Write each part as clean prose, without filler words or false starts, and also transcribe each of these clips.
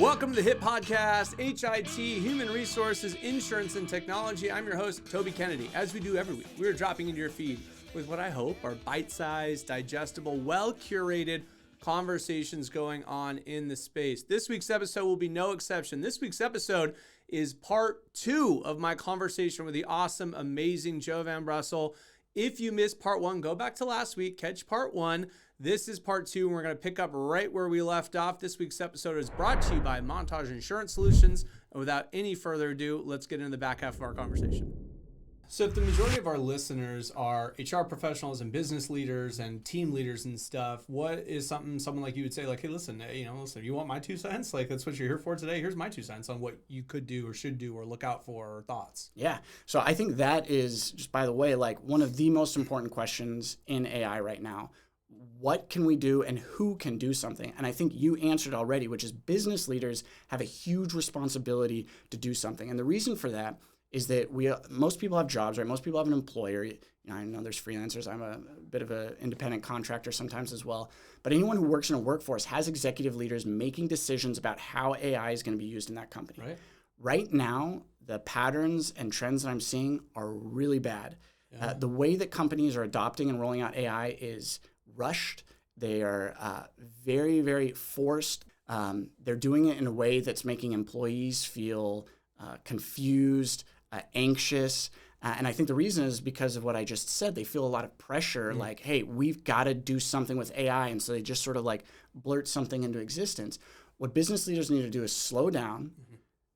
Welcome to the H.I.T podcast, H.I.T, Human Resources, Insurance, and Technology. I'm your host, Toby Kennedy. As we do every week, we're dropping into your feed with what I hope are bite-sized, digestible, well-curated conversations going on in the space. This week's episode will be no exception. This week's episode is part 2 of my conversation with the awesome, amazing Jovan Brussel. If you missed part 1, go back to last week, catch part 1. This is part 2, and we're going to pick up right where we left off. This week's episode is brought to you by Montage Insurance Solutions. And without any further ado, let's get into the back half of our conversation. So if the majority of our listeners are HR professionals and business leaders and team leaders and stuff, what is someone like you would say, like, hey, listen, you want my 2 cents? Like, that's what you're here for today. Here's my 2 cents on what you could do or should do or look out for or thoughts. Yeah. So I think that is, just by the way, like one of the most important questions in AI right now. What can we do and who can do something? And I think you answered already, which is business leaders have a huge responsibility to do something. And the reason for that is that most people have jobs, right? Most people have an employer. I know there's freelancers. I'm a bit of an independent contractor sometimes as well. But anyone who works in a workforce has executive leaders making decisions about how AI is going to be used in that company. Right now, the patterns and trends that I'm seeing are really bad. Yeah. The way that companies are adopting and rolling out AI is rushed. They are very, very forced. They're doing it in a way that's making employees feel confused, anxious. And I think the reason is because of what I just said. They feel a lot of pressure, like, hey, we've got to do something with AI. And so they just sort of like blurt something into existence. What business leaders need to do is slow down,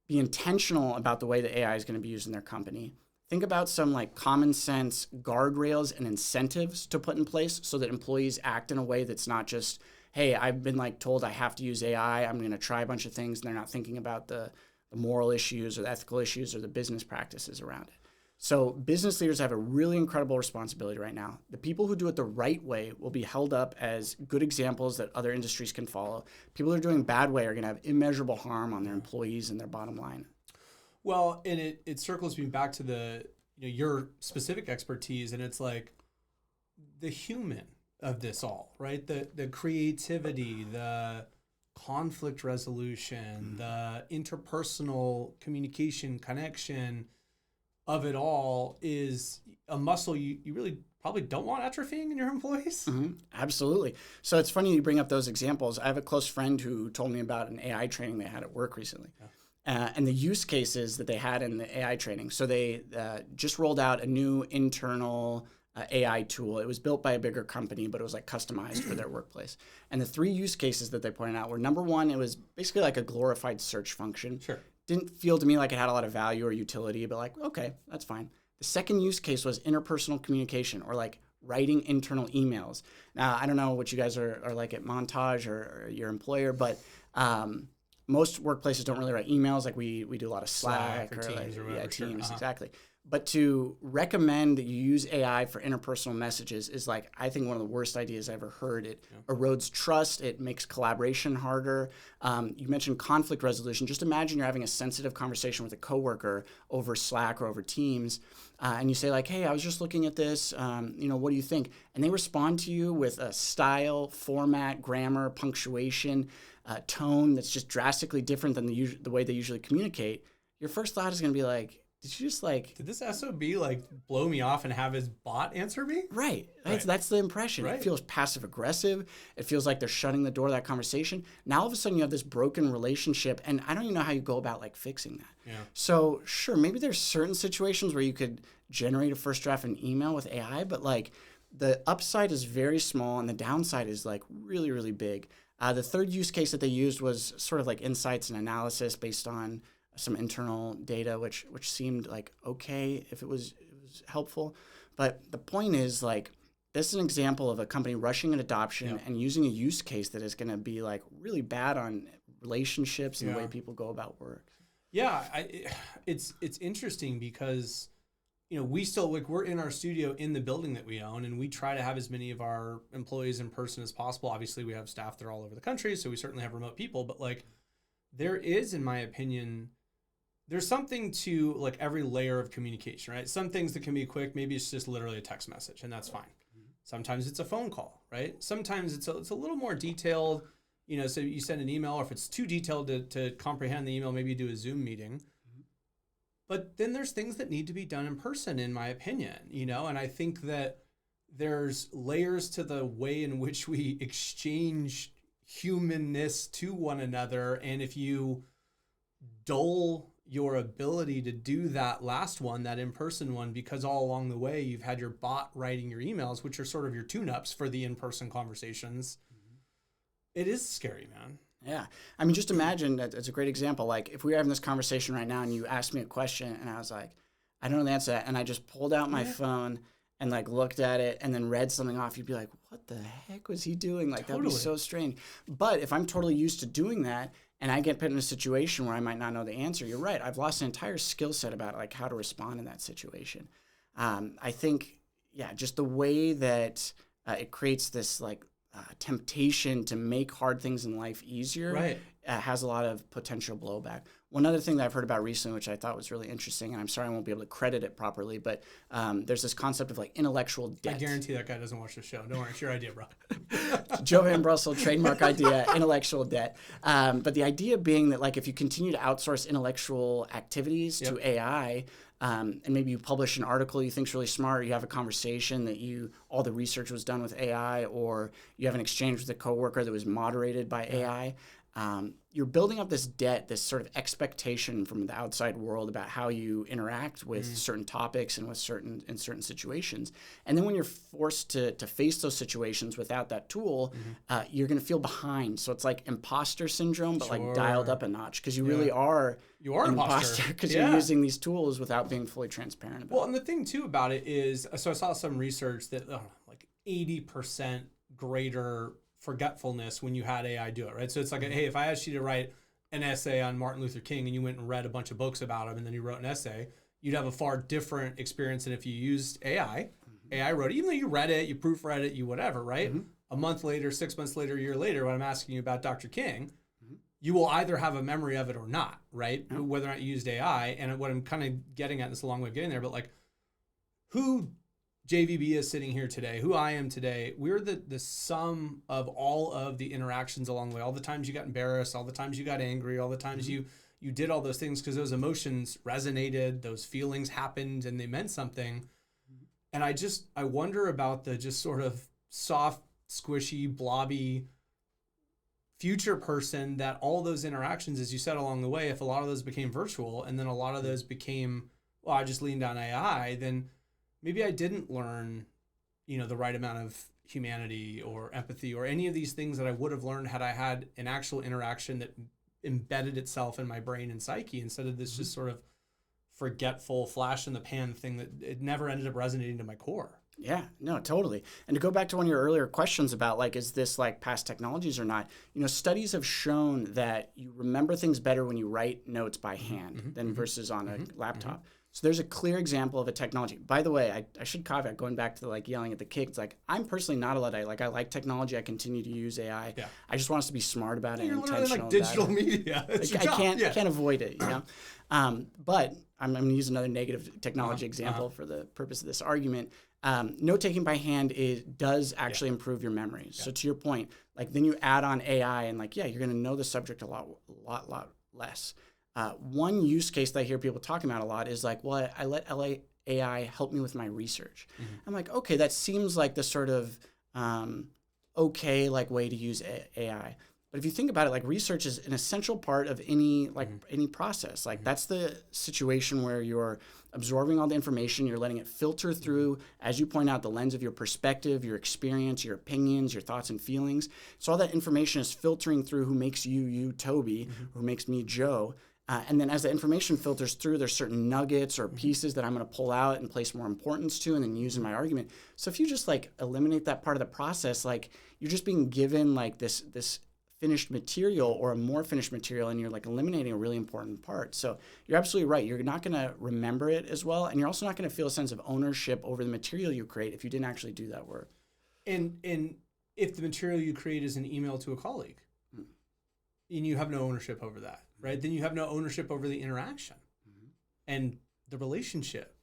be intentional about the way that AI is going to be used in their company. Think about some like common sense guardrails and incentives to put in place so that employees act in a way that's not just, hey, I've been like told I have to use AI. I'm going to try a bunch of things. And they're not thinking about the moral issues or the ethical issues or the business practices around it. So business leaders have a really incredible responsibility right now. The people who do it the right way will be held up as good examples that other industries can follow. People who are doing bad way are going to have immeasurable harm on their employees and their bottom line. Well, and it circles me back to the your specific expertise, and it's like the human of this all, right? The creativity, the conflict resolution, the interpersonal communication, connection of it all is a muscle you really probably don't want atrophying in your employees. Mm-hmm. Absolutely. So it's funny you bring up those examples. I have a close friend who told me about an AI training they had at work recently. Yeah. And the use cases that they had in the AI training. So they just rolled out a new internal AI tool. It was built by a bigger company, but it was like customized for their workplace. And the 3 use cases that they pointed out were, number 1, it was basically like a glorified search function. Sure. Didn't feel to me like it had a lot of value or utility, but like, okay, that's fine. The second use case was interpersonal communication, or like writing internal emails. Now, I don't know what you guys are like at Montage or your employer, but most workplaces don't really write emails. Like we do a lot of Slack or Teams like, or whatever. Teams, Sure. Exactly. But to recommend that you use AI for interpersonal messages is like, I think one of the worst ideas I ever heard. It erodes trust. It makes collaboration harder. You mentioned conflict resolution. Just imagine you're having a sensitive conversation with a coworker over Slack or over Teams, and you say like, hey, I was just looking at this. What do you think? And they respond to you with a style, format, grammar, punctuation, tone that's just drastically different than the way they usually communicate. Your first thought is going to be like, did this SOB like blow me off and have his bot answer me? Right. That's the impression. Right. It feels passive aggressive. It feels like they're shutting the door to that conversation. Now all of a sudden you have this broken relationship, and I don't even know how you go about like fixing that. Yeah. So sure, maybe there's certain situations where you could generate a first draft in email with AI, but like the upside is very small and the downside is like really, really big. The third use case that they used was sort of like insights and analysis based on some internal data, which seemed like okay if it was helpful. But the point is, like, this is an example of a company rushing an adoption and using a use case that is going to be like really bad on relationships and the way people go about work. Yeah, it's interesting because we still we're in our studio in the building that we own, and we try to have as many of our employees in person as possible. Obviously, we have staff that are all over the country, so we certainly have remote people. But like, there is, in my opinion, there's something to like every layer of communication, right? Some things that can be quick, maybe it's just literally a text message, and that's fine. Sometimes it's a phone call, right? Sometimes it's a little more detailed. so you send an email, or if it's too detailed to comprehend the email, maybe you do a Zoom meeting. But then there's things that need to be done in person, in my opinion, and I think that there's layers to the way in which we exchange humanness to one another. And if you dull your ability to do that last one, that in-person one, because all along the way you've had your bot writing your emails, which are sort of your tune-ups for the in-person conversations, it is scary, man. Yeah. I mean, just imagine that it's a great example. Like if we were having this conversation right now and you asked me a question and I was like, I don't know the answer to that. And I just pulled out my phone and like looked at it and then read something off, you'd be like, what the heck was he doing? Like that'd be so strange. But if I'm totally used to doing that and I get put in a situation where I might not know the answer, you're right. I've lost an entire skill set about like how to respond in that situation. I think, just the way that it creates this like temptation to make hard things in life easier has a lot of potential blowback. One other thing that I've heard about recently, which I thought was really interesting, and I'm sorry I won't be able to credit it properly, but there's this concept of like intellectual debt. I guarantee that guy doesn't watch the show. Don't worry, it's your idea, bro. Joe Van Brussel, trademark idea, intellectual debt. But the idea being that like if you continue to outsource intellectual activities to AI, and maybe you publish an article you think's really smart, or you have a conversation that all the research was done with AI, or you have an exchange with a coworker that was moderated by AI, you're building up this debt, this sort of expectation from the outside world about how you interact with certain topics and in certain situations. And then when you're forced to face those situations without that tool, you're going to feel behind. So it's like imposter syndrome, but like dialed up a notch, because you really are an imposter because you're using these tools without being fully transparent about it. Well, and the thing too about it is, so I saw some research that like 80% greater forgetfulness when you had AI do it, right? So it's like, hey, if I asked you to write an essay on Martin Luther King and you went and read a bunch of books about him and then you wrote an essay, you'd have a far different experience than if you used AI. AI wrote it, even though you read it, you proofread it, you whatever, right? A month later, 6 months later, a year later, when I'm asking you about Dr. King, you will either have a memory of it or not, right? Whether or not you used AI. And what I'm kind of getting at, and it's a long way of getting there, but like who JVB is sitting here today, who I am today, we're the sum of all of the interactions along the way, all the times you got embarrassed, all the times you got angry, all the times you did all those things because those emotions resonated, those feelings happened, and they meant something. And I wonder about the just sort of soft, squishy, blobby future person that all those interactions, as you said along the way, if a lot of those became virtual and then a lot of those became, well, I just leaned on AI, then maybe I didn't learn, the right amount of humanity or empathy or any of these things that I would have learned had I had an actual interaction that embedded itself in my brain and psyche, instead of this just sort of forgetful flash in the pan thing that it never ended up resonating to my core. Yeah, no, totally. And to go back to one of your earlier questions about like, is this like past technologies or not? Studies have shown that you remember things better when you write notes by hand than versus on a laptop. So there's a clear example of a technology. By the way, I should caveat, going back to like yelling at the kids, like I'm personally not a Luddite. Like I like technology. I continue to use AI. Yeah. I just want us to be smart about it. You're and literally intentional like digital about it. media. I can't avoid it, But I'm going to use another negative technology example for the purpose of this argument. Note taking by hand does actually improve your memory. So to your point, like then you add on AI and like, you're going to know the subject a lot less. One use case that I hear people talking about a lot is like, well, I let AI help me with my research. I'm like, okay, that seems like the sort of way to use AI. But if you think about it, like research is an essential part of any process. Like that's the situation where you're absorbing all the information, you're letting it filter through, as you point out, the lens of your perspective, your experience, your opinions, your thoughts and feelings. So all that information is filtering through who makes you, Toby, who makes me, Joe. And then as the information filters through, there's certain nuggets or pieces that I'm going to pull out and place more importance to and then use in my argument. So if you just like eliminate that part of the process, like you're just being given like this finished material or a more finished material, and you're like eliminating a really important part. So you're absolutely right. You're not going to remember it as well. And you're also not going to feel a sense of ownership over the material you create if you didn't actually do that work. And if the material you create is an email to a colleague and you have no ownership over that, right? Then you have no ownership over the interaction and the relationship,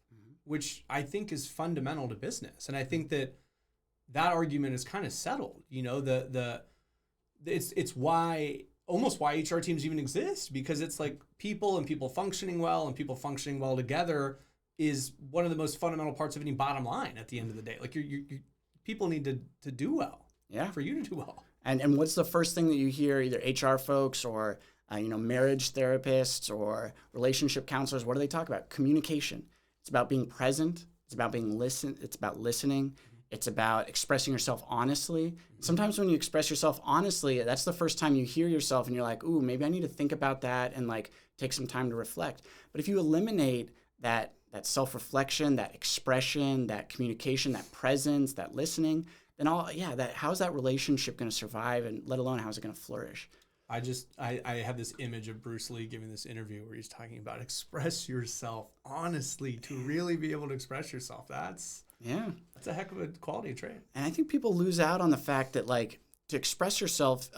which I think is fundamental to business. And I think that argument is kind of settled. it's almost why HR teams even exist, because it's like people and people functioning well and people functioning well together is one of the most fundamental parts of any bottom line at the end of the day. Like you people need to do well. Yeah. For you to do well. And what's the first thing that you hear, either HR folks or marriage therapists or relationship counselors? What do they talk about? Communication. It's about being present. It's about It's about listening. It's about expressing yourself honestly. Sometimes when you express yourself honestly, that's the first time you hear yourself and you're like, ooh, maybe I need to think about that and like take some time to reflect. But if you eliminate that self-reflection, that expression, that communication, that presence, that listening, then how's that relationship going to survive, and let alone how's it going to flourish? I have this image of Bruce Lee giving this interview where he's talking about express yourself honestly to really be able to express yourself. That's a heck of a quality trait. And I think people lose out on the fact that like to express yourself,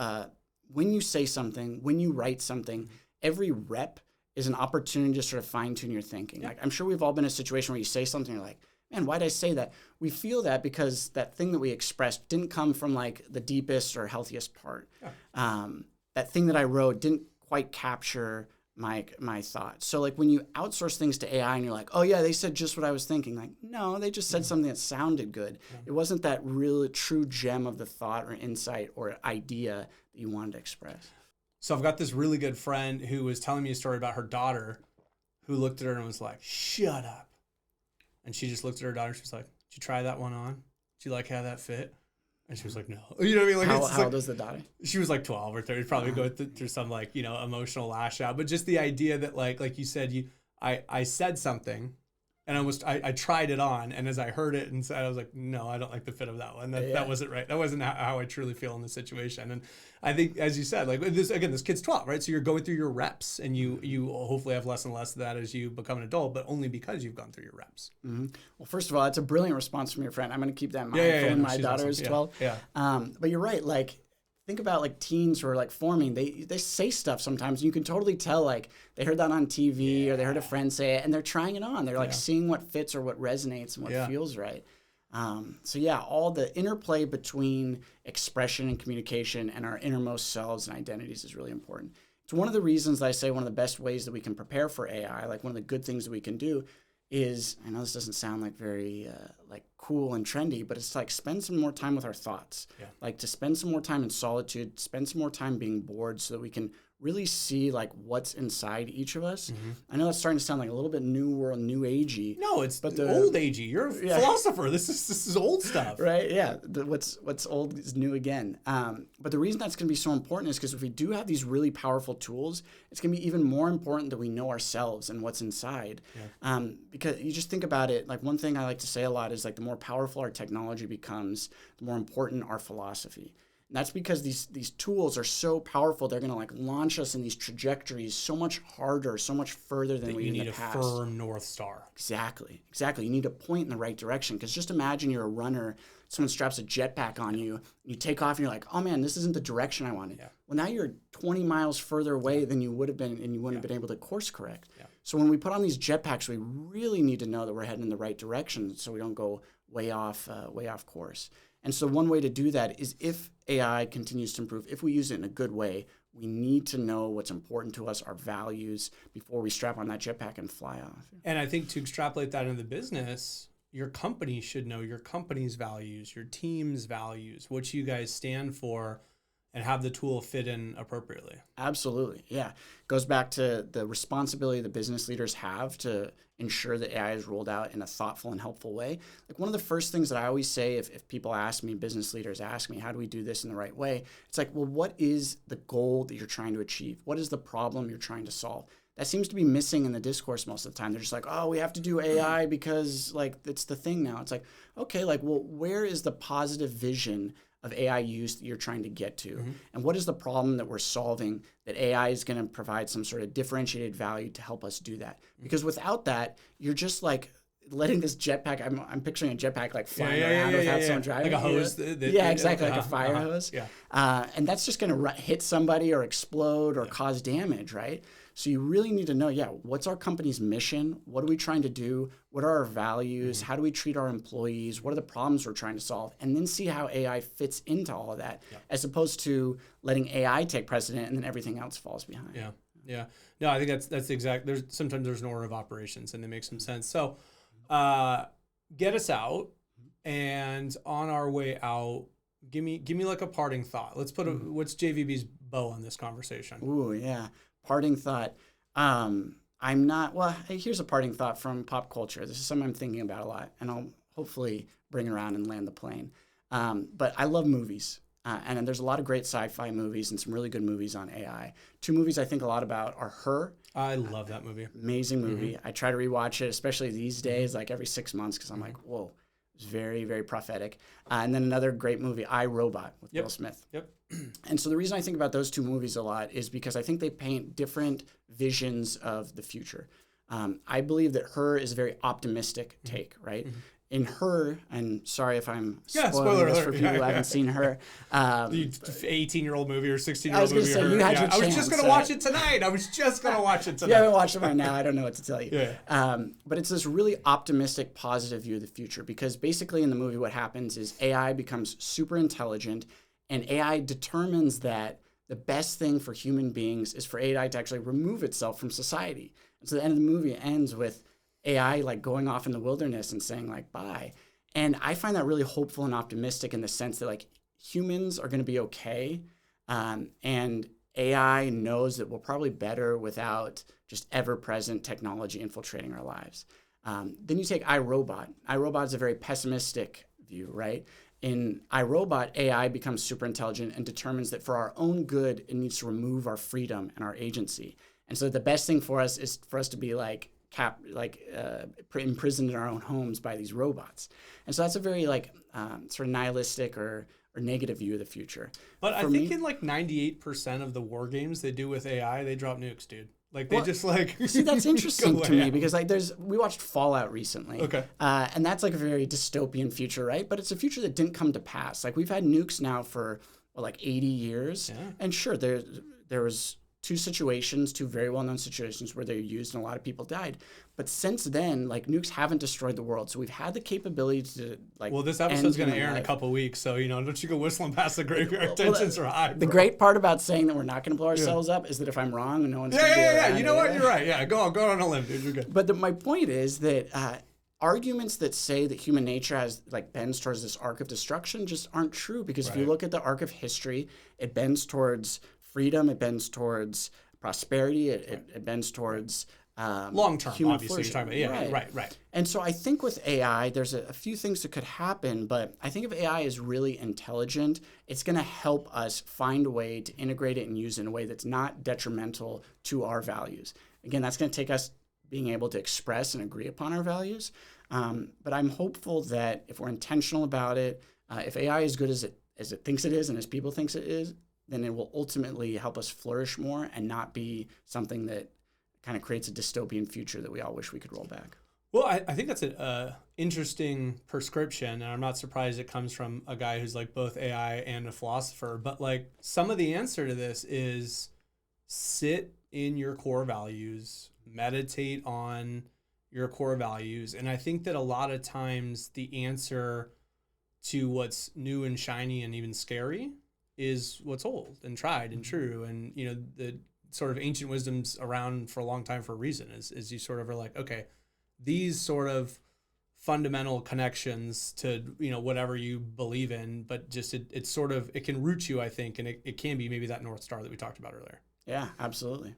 when you say something, when you write something, every rep is an opportunity to sort of fine tune your thinking. Yeah. Like I'm sure we've all been in a situation where you say something, you're like, man, why'd I say that? We feel that because that thing that we expressed didn't come from like the deepest or healthiest part. Yeah. That thing that I wrote didn't quite capture my thoughts. So like when you outsource things to AI and you're like, oh yeah, they said just what I was thinking. Like, no, they just said something that sounded good. Yeah. It wasn't that really true gem of the thought or insight or idea that you wanted to express. So I've got this really good friend who was telling me a story about her daughter who looked at her and was like, shut up. And she just looked at her daughter. She was like, did you try that one on? Did you like how that fit? And she was like, no. You know what I mean? Like, how old is the daughter? She was like 12 or 30. Probably going through some like, emotional lash out. But just the idea that like you said, I said something and I tried it on. And as I heard it and said, I was like, no, I don't like the fit of that one. That wasn't right. That wasn't how I truly feel in this situation. And I think, as you said, like this kid's 12, right? So you're going through your reps and you hopefully have less and less of that as you become an adult, but only because you've gone through your reps. Mm-hmm. Well, first of all, that's a brilliant response from your friend. I'm going to keep that in mind when my daughter is 12. Yeah. But you're right. Like, think about like teens who are like forming, they say stuff sometimes and you can totally tell like they heard that on TV or they heard a friend say it and they're trying it on. They're like seeing what fits or what resonates and what feels right. All the interplay between expression and communication and our innermost selves and identities is really important. It's one of the reasons that I say one of the best ways that we can prepare for AI, like one of the good things that we can do is, I know this doesn't sound like very like cool and trendy, but it's like spend some more time with our thoughts. Yeah. Like to spend some more time in solitude, spend some more time being bored so that we can really see like what's inside each of us. Mm-hmm. I know that's starting to sound like a little bit new world, new agey. No, it's old agey. You're a philosopher. This is old stuff. Right, yeah. What's old is new again. But the reason that's going to be so important is because if we do have these really powerful tools, it's going to be even more important that we know ourselves and what's inside. Yeah. Because you just think about it, like one thing I like to say a lot is like the more powerful our technology becomes, the more important our philosophy. And that's because these tools are so powerful. They're going to like launch us in these trajectories so much harder, so much further than we in the past. You need a firm North Star. Exactly. You need to point in the right direction. Because just imagine you're a runner, someone straps a jetpack on you, you take off and you're like, oh man, this isn't the direction I wanted. Yeah. Well, now you're 20 miles further away than you would have been and you wouldn't have been able to course correct. Yeah. So when we put on these jetpacks, we really need to know that we're heading in the right direction so we don't go way off course. And so one way to do that is if AI continues to improve, if we use it in a good way, we need to know what's important to us, our values, before we strap on that jetpack and fly off. And I think to extrapolate that into the business, your company should know your company's values, your team's values, what you guys stand for, and have the tool fit in appropriately. Absolutely, yeah. Goes back to the responsibility the business leaders have to ensure that AI is rolled out in a thoughtful and helpful way. Like one of the first things that I always say if people ask me, business leaders ask me, how do we do this in the right way? It's like, well, what is the goal that you're trying to achieve? What is the problem you're trying to solve? That seems to be missing in the discourse most of the time. They're just like, oh, we have to do AI because like it's the thing now. It's like, okay, like, well, where is the positive vision of AI use that you're trying to get to? Mm-hmm. And what is the problem that we're solving that AI is going to provide some sort of differentiated value to help us do that? Because without that, you're just like letting this jetpack, I'm picturing a jetpack like flying around without someone driving. Like a hose. Exactly, like a fire hose. Yeah. And that's just going to hit somebody or explode or cause damage, right? So you really need to know, what's our company's mission? What are we trying to do? What are our values? How do we treat our employees? What are the problems we're trying to solve? And then see how AI fits into all of that, as opposed to letting AI take precedent and then everything else falls behind. Yeah. No, I think that's the exact. Sometimes there's an order of operations, and it makes some sense. So, get us out, and on our way out, give me like a parting thought. Let's put what's JVB's bow on this conversation. Ooh, yeah, parting thought. Here's a parting thought from pop culture. This is something I'm thinking about a lot, and I'll hopefully bring around and land the plane. But I love movies. And there's a lot of great sci-fi movies and some really good movies on AI. 2 movies I think a lot about are Her. I love that movie. Amazing movie. I try to rewatch it, especially these days, like every 6 months, because I'm like, whoa, it's very, very prophetic. And then another great movie, I, Robot, with Will Smith. And so the reason I think about those 2 movies a lot is because I think they paint different visions of the future. I believe that Her is a very optimistic take, right? In Her, and sorry if I'm spoiling this for people who haven't seen Her. The 18-year-old movie or 16-year-old movie. I was going to say, you had your chance. I was just going to watch it tonight. If you haven't watched it right now, I don't know what to tell you. But it's this really optimistic, positive view of the future, because basically in the movie what happens is AI becomes super intelligent, and AI determines that the best thing for human beings is for AI to actually remove itself from society. And so the end of the movie ends with AI like going off in the wilderness and saying like bye. And I find that really hopeful and optimistic in the sense that like humans are going to be okay. And AI knows that we're probably better without just ever-present technology infiltrating our lives. Then you take iRobot. iRobot is a very pessimistic view, right? In iRobot, AI becomes super intelligent and determines that for our own good, it needs to remove our freedom and our agency. And so the best thing for us is for us to be like imprisoned in our own homes by these robots. And so that's a very sort of nihilistic or negative view of the future. But I think in like 98% of the war games they do with AI, they drop nukes, dude. Like they see, that's interesting to me because we watched Fallout recently. Okay. And that's like a very dystopian future, right? But it's a future that didn't come to pass. Like we've had nukes now for 80 years. Yeah. And sure, there was 2 very well-known situations where they were used and a lot of people died. But since then, like nukes haven't destroyed the world. So we've had the capability to Well, this episode's going to air in a couple weeks. So, don't you go whistling past the graveyard. Tensions are high, bro. The great part about saying that we're not going to blow ourselves up is that if I'm wrong, no one's going to be Yeah. You know what? You're right. Yeah. Go on a limb, dude. You're good. But my point is that arguments that say that human nature has bends towards this arc of destruction just aren't true. Because if you look at the arc of history, it bends towards freedom, it bends towards prosperity, it bends towards long term, obviously. You're talking about. Right. And so I think with AI, there's a few things that could happen, but I think if AI is really intelligent, it's going to help us find a way to integrate it and use it in a way that's not detrimental to our values. Again, that's going to take us being able to express and agree upon our values. But I'm hopeful that if we're intentional about it, if AI is good as it thinks it is and as people thinks it is, then it will ultimately help us flourish more and not be something that kind of creates a dystopian future that we all wish we could roll back. Well, I think that's an interesting prescription, and I'm not surprised it comes from a guy who's like both AI and a philosopher. But like some of the answer to this is sit in your core values, meditate on your core values. And I think that a lot of times the answer to what's new and shiny and even scary is what's old and tried and true. And, the sort of ancient wisdom's around for a long time for a reason is you sort of are like, okay, these sort of fundamental connections to, whatever you believe in, but just it's sort of, it can root you, I think. And it can be maybe that North Star that we talked about earlier. Yeah, absolutely.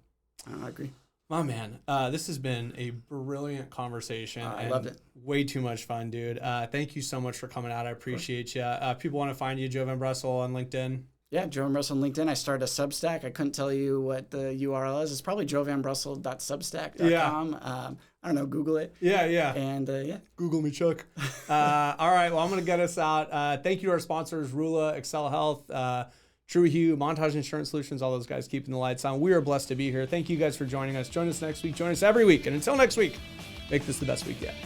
I agree. My man, this has been a brilliant conversation. I loved it. Way too much fun, dude. Thank you so much for coming out. I appreciate you. People want to find you, Joe Van Brussel on LinkedIn. Yeah, Joe Van Brussel on LinkedIn. I started a Substack. I couldn't tell you what the URL is. It's probably joevanbrussel.substack.com. I don't know. Google it. Yeah. And Google me, Chuck. All right. Well, I'm going to get us out. Thank you to our sponsors, Rula, Excel Health, True Hue, Montage Insurance Solutions, all those guys keeping the lights on. We are blessed to be here. Thank you guys for joining us. Join us next week. Join us every week. And until next week, make this the best week yet.